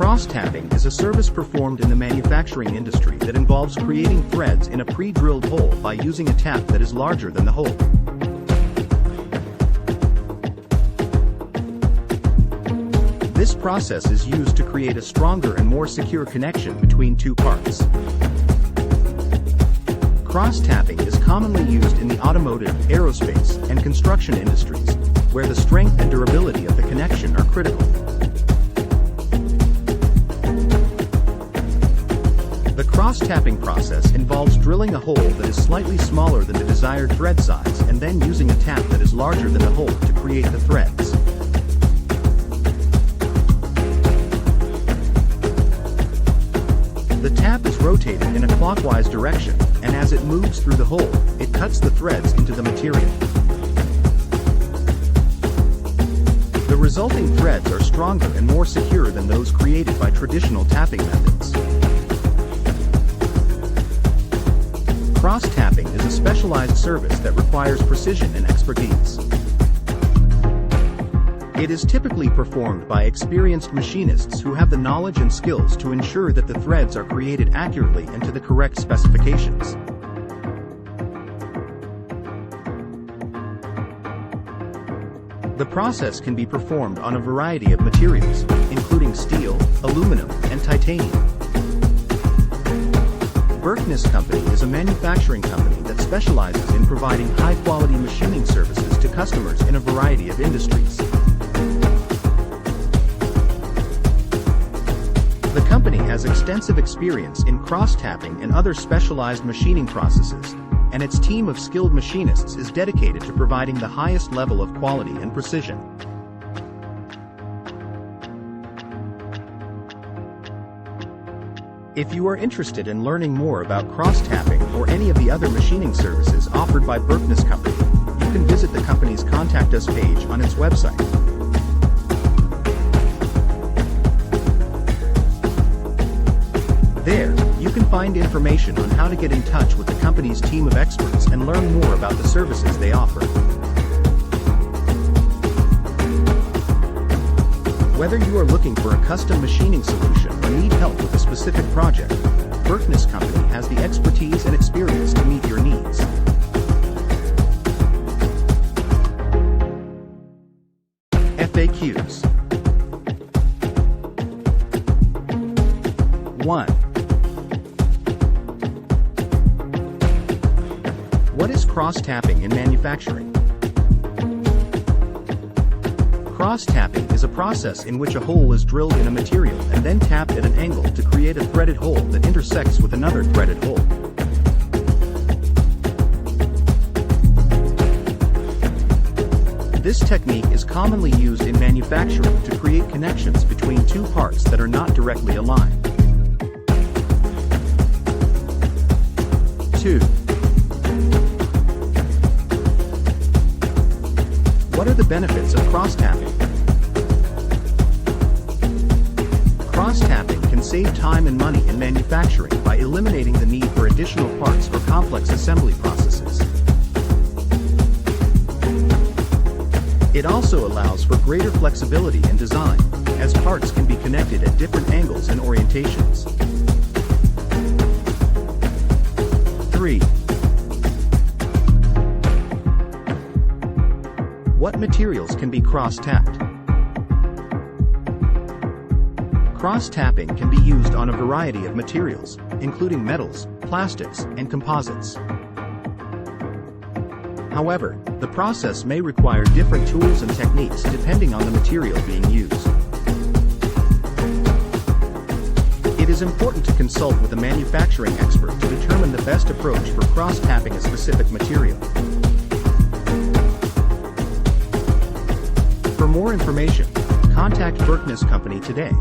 Cross-tapping is a service performed in the manufacturing industry that involves creating threads in a pre-drilled hole by using a tap that is larger than the hole. This process is used to create a stronger and more secure connection between two parts. Cross-tapping is commonly used in the automotive, aerospace, and construction industries, where the strength and durability of the connection are critical. The cross-tapping process involves drilling a hole that is slightly smaller than the desired thread size and then using a tap that is larger than the hole to create the threads. The tap is rotated in a clockwise direction, and as it moves through the hole, it cuts the threads into the material. The resulting threads are stronger and more secure than those created by traditional tapping methods. Cross-tapping is a specialized service that requires precision and expertise. It is typically performed by experienced machinists who have the knowledge and skills to ensure that the threads are created accurately and to the correct specifications. The process can be performed on a variety of materials, including steel, aluminum, and titanium. Berkness Company is a manufacturing company that specializes in providing high-quality machining services to customers in a variety of industries. The company has extensive experience in cross-tapping and other specialized machining processes, and its team of skilled machinists is dedicated to providing the highest level of quality and precision. If you are interested in learning more about cross-tapping or any of the other machining services offered by Berkness Company, you can visit the company's Contact Us page on its website. There, you can find information on how to get in touch with the company's team of experts and learn more about the services they offer. Whether you are looking for a custom machining solution or need help with a specific project, Berkness Company has the expertise and experience to meet your needs. FAQs. 1. What is cross-tapping in manufacturing? Cross-tapping is a process in which a hole is drilled in a material and then tapped at an angle to create a threaded hole that intersects with another threaded hole. This technique is commonly used in manufacturing to create connections between two parts that are not directly aligned. 2. What are the benefits of cross-tapping? Cross-tapping can save time and money in manufacturing by eliminating the need for additional parts or complex assembly processes. It also allows for greater flexibility in design, as parts can be connected at different angles and orientations. 3. What materials can be cross-tapped? Cross-tapping can be used on a variety of materials, including metals, plastics, and composites. However, the process may require different tools and techniques depending on the material being used. It is important to consult with a manufacturing expert to determine the best approach for cross-tapping a specific material. For more information, contact Berkness Company today.